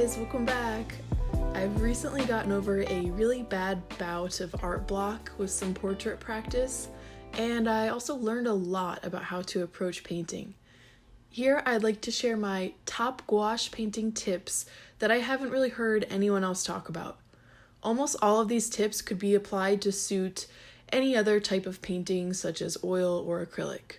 guys, welcome back. I've recently gotten over a really bad bout of art block with some portrait practice, and I also learned a lot about how to approach painting. Here I'd like to share my top gouache painting tips that I haven't really heard anyone else talk about. Almost all of these tips could be applied to suit any other type of painting such as oil or acrylic.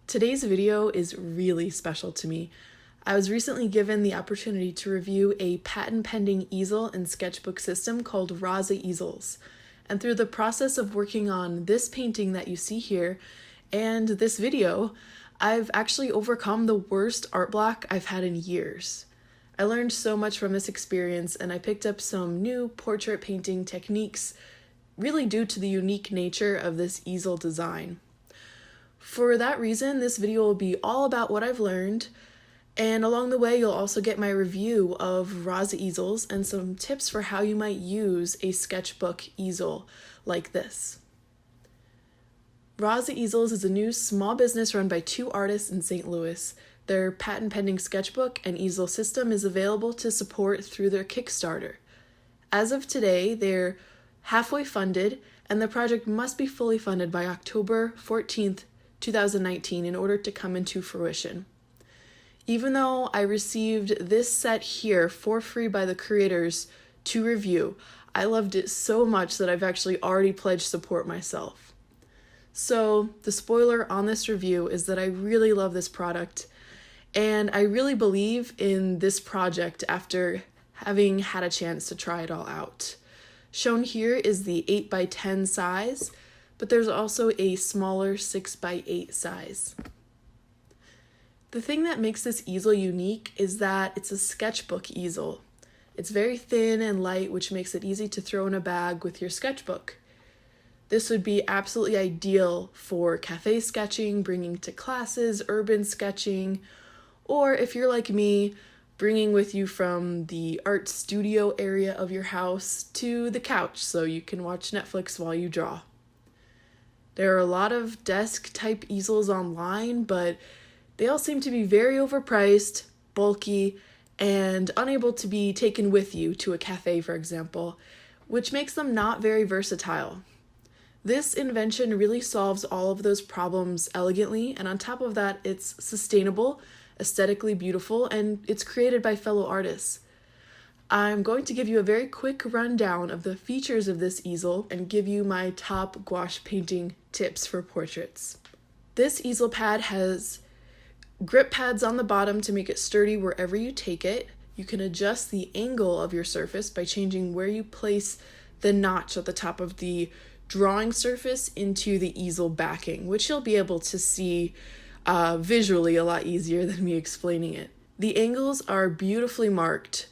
Today's video is really special to me. I was recently given the opportunity to review a patent-pending easel and sketchbook system called RASA Easels. And through the process of working on this painting that you see here and this video, I've actually overcome the worst art block I've had in years. I learned so much from this experience, and I picked up some new portrait painting techniques really due to the unique nature of this easel design. For that reason, this video will be all about what I've learned, and along the way you'll also get my review of RASA easels and some tips for how you might use a sketchbook easel like this. RASA Easels is a new small business run by two artists in St. Louis. Their patent-pending sketchbook and easel system is available to support through their Kickstarter. As of today, they're halfway funded, and the project must be fully funded by October 14th, 2019 in order to come into fruition. Even though I received this set here for free by the creators to review, I loved it so much that I've actually already pledged support myself. So the spoiler on this review is that I really love this product, and I really believe in this project after having had a chance to try it all out. Shown here is the 8x10 size, but there's also a smaller 6x8 size. The thing that makes this easel unique is that it's a sketchbook easel. It's very thin and light, which makes it easy to throw in a bag with your sketchbook. This would be absolutely ideal for cafe sketching, bringing to classes, urban sketching, or if you're like me, bringing with you from the art studio area of your house to the couch so you can watch Netflix while you draw. There are a lot of desk-type easels online, but they all seem to be very overpriced, bulky, and unable to be taken with you to a cafe, for example, which makes them not very versatile. This invention really solves all of those problems elegantly, and on top of that, it's sustainable, aesthetically beautiful, and it's created by fellow artists. I'm going to give you a very quick rundown of the features of this easel and give you my top gouache painting tips for portraits. This easel pad has grip pads on the bottom to make it sturdy wherever you take it. You can adjust the angle of your surface by changing where you place the notch at the top of the drawing surface into the easel backing, which you'll be able to see visually a lot easier than me explaining it. The angles are beautifully marked.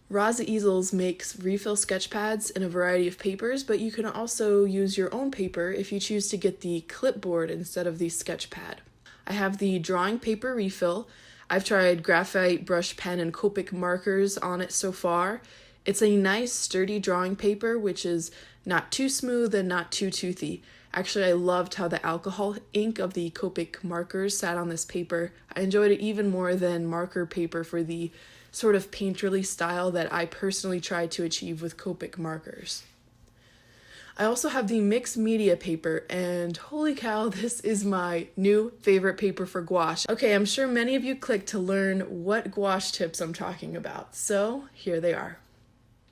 RASA Easels makes refill sketch pads in a variety of papers, but you can also use your own paper if you choose to get the clipboard instead of the sketch pad. I have the drawing paper refill. I've tried graphite, brush pen, and Copic markers on it so far. It's a nice, sturdy drawing paper, which is not too smooth and not too toothy. Actually, I loved how the alcohol ink of the Copic markers sat on this paper. I enjoyed it even more than marker paper for the sort of painterly style that I personally tried to achieve with Copic markers. I also have the mixed media paper, and holy cow, this is my new favorite paper for gouache. Okay, I'm sure many of you clicked to learn what gouache tips I'm talking about, so here they are.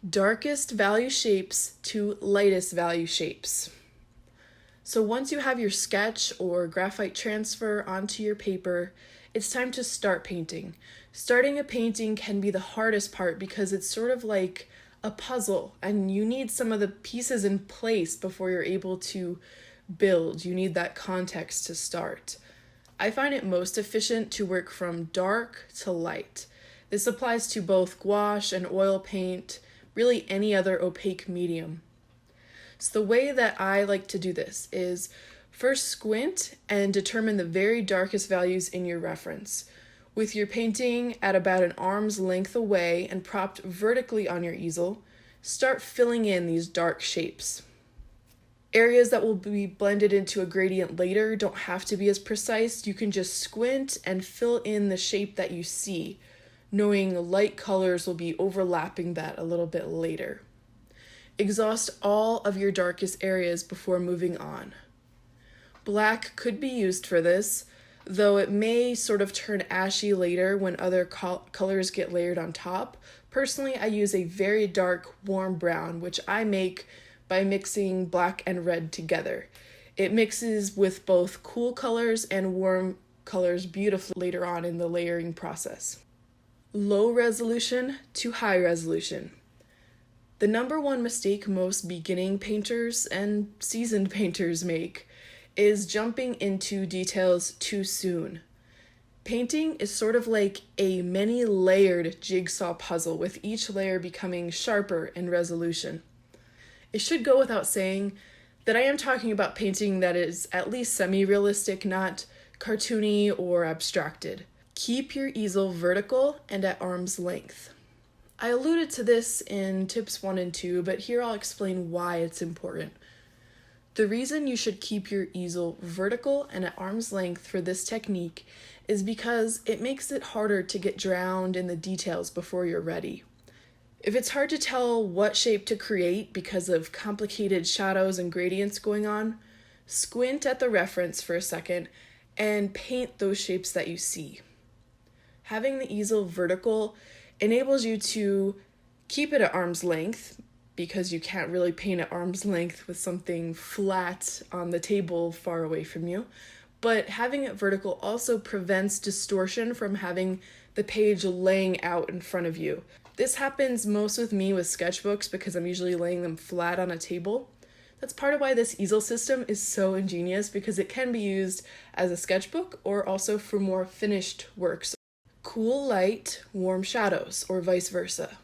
Darkest value shapes to lightest value shapes. So once you have your sketch or graphite transfer onto your paper, it's time to start painting. Starting a painting can be the hardest part because it's sort of like a puzzle, and you need some of the pieces in place before you're able to build. You need that context to start. I find it most efficient to work from dark to light. This applies to both gouache and oil paint, really any other opaque medium. So the way that I like to do this is first squint and determine the very darkest values in your reference. With your painting at about an arm's length away and propped vertically on your easel, start filling in these dark shapes. Areas that will be blended into a gradient later don't have to be as precise. You can just squint and fill in the shape that you see. knowing light colors will be overlapping that a little bit later. Exhaust all of your darkest areas before moving on. Black could be used for this, though it may sort of turn ashy later when other colors get layered on top. Personally, I use a very dark, warm brown, which I make by mixing black and red together. It mixes with both cool colors and warm colors beautifully later on in the layering process. Low resolution to high resolution. The number one mistake most beginning painters and seasoned painters make is jumping into details too soon. Painting is sort of like a many-layered jigsaw puzzle, with each layer becoming sharper in resolution. It should go without saying that I am talking about painting that is at least semi-realistic, not cartoony or abstracted. Keep your easel vertical and at arm's length. I alluded to this in tips 1 and 2, but here I'll explain why it's important. The reason you should keep your easel vertical and at arm's length for this technique is because it makes it harder to get drowned in the details before you're ready. If it's hard to tell what shape to create because of complicated shadows and gradients going on, squint at the reference for a second and paint those shapes that you see. Having the easel vertical enables you to keep it at arm's length, because you can't really paint at arm's length with something flat on the table far away from you. But having it vertical also prevents distortion from having the page laying out in front of you. This happens most with me with sketchbooks because I'm usually laying them flat on a table. That's part of why this easel system is so ingenious, because it can be used as a sketchbook or also for more finished works. Cool light, warm shadows, or vice versa.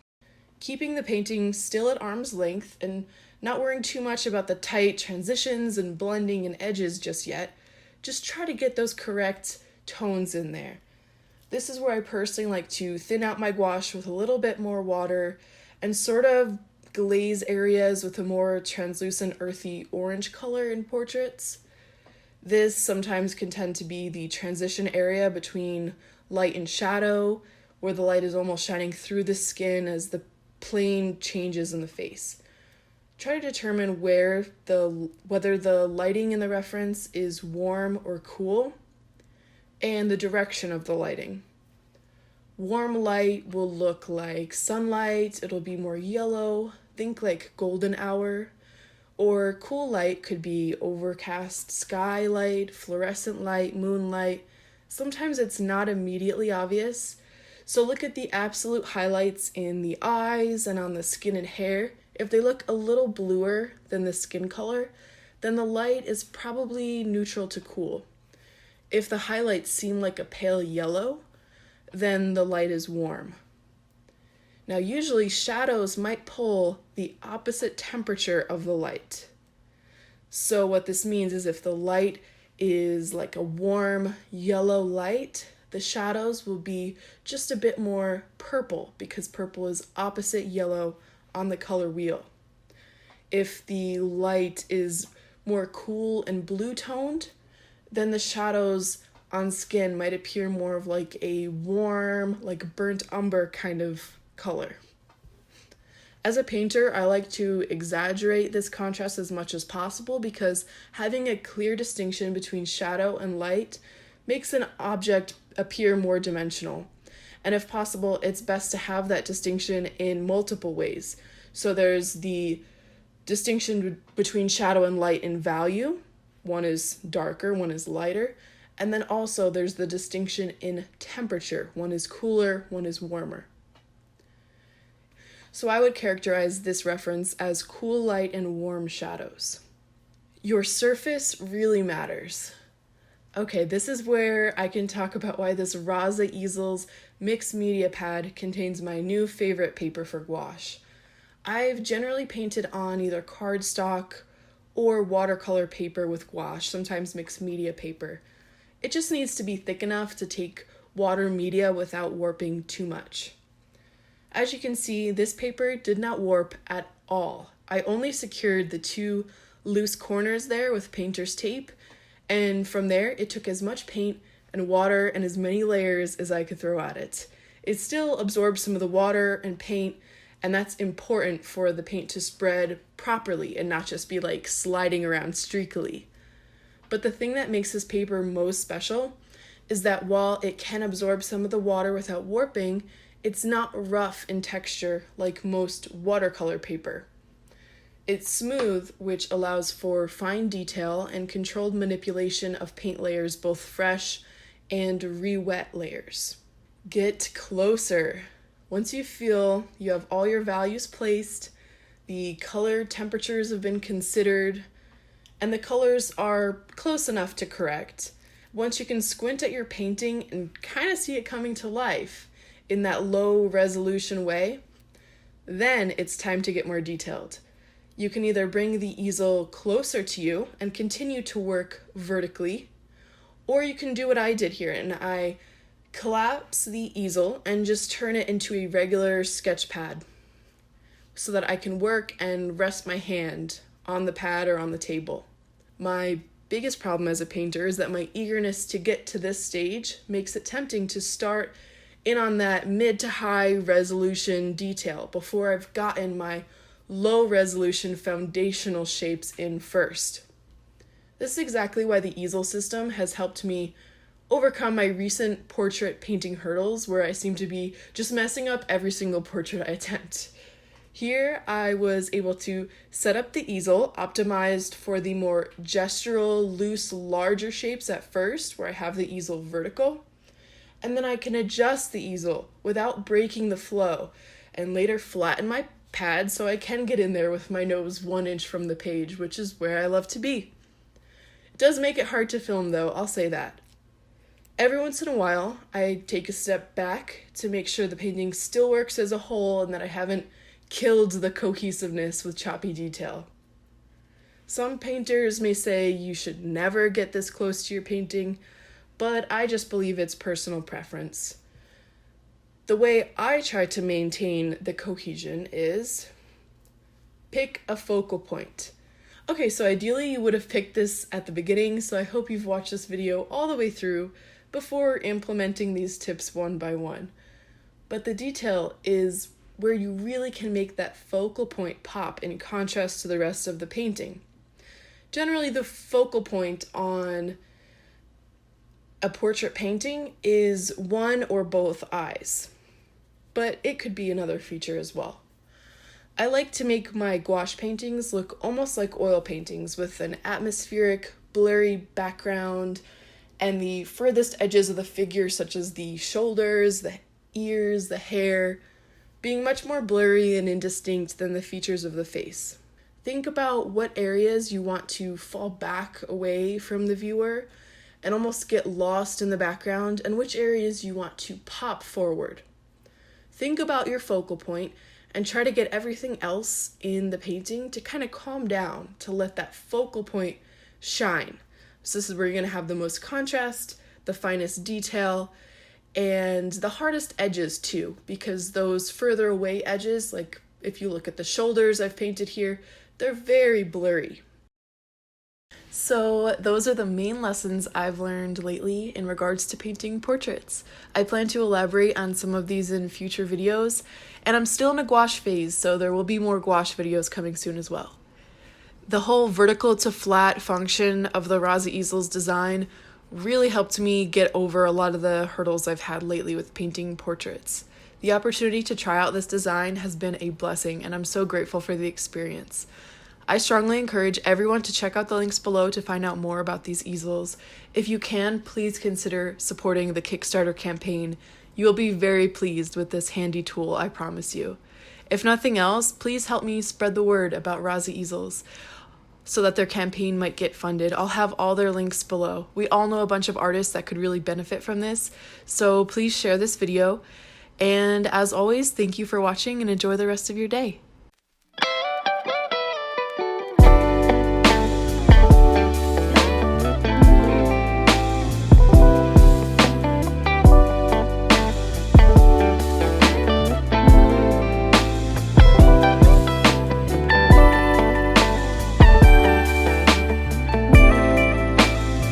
Keeping the painting still at arm's length and not worrying too much about the tight transitions and blending and edges just yet. Just try to get those correct tones in there. This is where I personally like to thin out my gouache with a little bit more water and sort of glaze areas with a more translucent earthy orange color in portraits. This sometimes can tend to be the transition area between light and shadow, where the light is almost shining through the skin as the plane changes in the face. Try to determine whether the lighting in the reference is warm or cool, and the direction of the lighting. Warm light will look like sunlight, it'll be more yellow, think like golden hour, or cool light could be overcast sky light, fluorescent light, moonlight. Sometimes it's not immediately obvious, so look at the absolute highlights in the eyes and on the skin and hair. If they look a little bluer than the skin color, then the light is probably neutral to cool. If the highlights seem like a pale yellow, then the light is warm. Now, usually shadows might pull the opposite temperature of the light. So what this means is if the light is like a warm yellow light, the shadows will be just a bit more purple, because purple is opposite yellow on the color wheel. If the light is more cool and blue toned, then the shadows on skin might appear more of like a warm, like burnt umber kind of color. As a painter, I like to exaggerate this contrast as much as possible, because having a clear distinction between shadow and light makes an object appear more dimensional. And if possible, it's best to have that distinction in multiple ways. So there's the distinction between shadow and light in value. One is darker, one is lighter. And then also there's the distinction in temperature. One is cooler, one is warmer. So I would characterize this reference as cool light and warm shadows. Your surface really matters. Okay, this is where I can talk about why this RASA Easels mixed media pad contains my new favorite paper for gouache. I've generally painted on either cardstock or watercolor paper with gouache, sometimes mixed media paper. It just needs to be thick enough to take water media without warping too much. As you can see, this paper did not warp at all. I only secured the 2 loose corners there with painter's tape, and from there it took as much paint and water and as many layers as I could throw at it. it still absorbs some of the water and paint, and that's important for the paint to spread properly and not just be like sliding around streakily. But the thing that makes this paper most special is that while it can absorb some of the water without warping, it's not rough in texture like most watercolor paper. It's smooth, which allows for fine detail and controlled manipulation of paint layers, both fresh and re-wet layers. Get closer. Once you feel you have all your values placed, the color temperatures have been considered, and the colors are close enough to correct, once you can squint at your painting and kind of see it coming to life in that low resolution way, then it's time to get more detailed. You can either bring the easel closer to you and continue to work vertically, or you can do what I did here, and I collapse the easel and just turn it into a regular sketch pad so that I can work and rest my hand on the pad or on the table. My biggest problem as a painter is that my eagerness to get to this stage makes it tempting to start in on that mid to high resolution detail before I've gotten my low resolution foundational shapes in first. This is exactly why the easel system has helped me overcome my recent portrait painting hurdles where I seem to be just messing up every single portrait I attempt. Here I was able to set up the easel optimized for the more gestural, loose, larger shapes at first, where I have the easel vertical, and then I can adjust the easel without breaking the flow and later flatten my pad so I can get in there with my nose 1 inch from the page, which is where I love to be. It does make it hard to film though, I'll say that. Every once in a while, I take a step back to make sure the painting still works as a whole and that I haven't killed the cohesiveness with choppy detail. Some painters may say you should never get this close to your painting, but I just believe it's personal preference. The way I try to maintain the cohesion is pick a focal point. Okay, so ideally you would have picked this at the beginning, so I hope you've watched this video all the way through before implementing these tips one by one. But the detail is where you really can make that focal point pop in contrast to the rest of the painting. Generally, the focal point on a portrait painting is one or both eyes, but it could be another feature as well. I like to make my gouache paintings look almost like oil paintings with an atmospheric, blurry background and the furthest edges of the figure, such as the shoulders, the ears, the hair, being much more blurry and indistinct than the features of the face. Think about what areas you want to fall back away from the viewer and almost get lost in the background, and which areas you want to pop forward. Think about your focal point and try to get everything else in the painting to kind of calm down, to let that focal point shine. So this is where you're going to have the most contrast, the finest detail, and the hardest edges too, because those further away edges, like if you look at the shoulders I've painted here, they're very blurry. So those are the main lessons I've learned lately in regards to painting portraits. I plan to elaborate on some of these in future videos, and I'm still in a gouache phase, so there will be more gouache videos coming soon as well. The whole vertical to flat function of the RASA Easels design really helped me get over a lot of the hurdles I've had lately with painting portraits. The opportunity to try out this design has been a blessing, and I'm so grateful for the experience. I strongly encourage everyone to check out the links below to find out more about these easels. If you can, please consider supporting the Kickstarter campaign. You will be very pleased with this handy tool, I promise you. If nothing else, please help me spread the word about RASA Easels so that their campaign might get funded. I'll have all their links below. We all know a bunch of artists that could really benefit from this, so please share this video. And as always, thank you for watching and enjoy the rest of your day.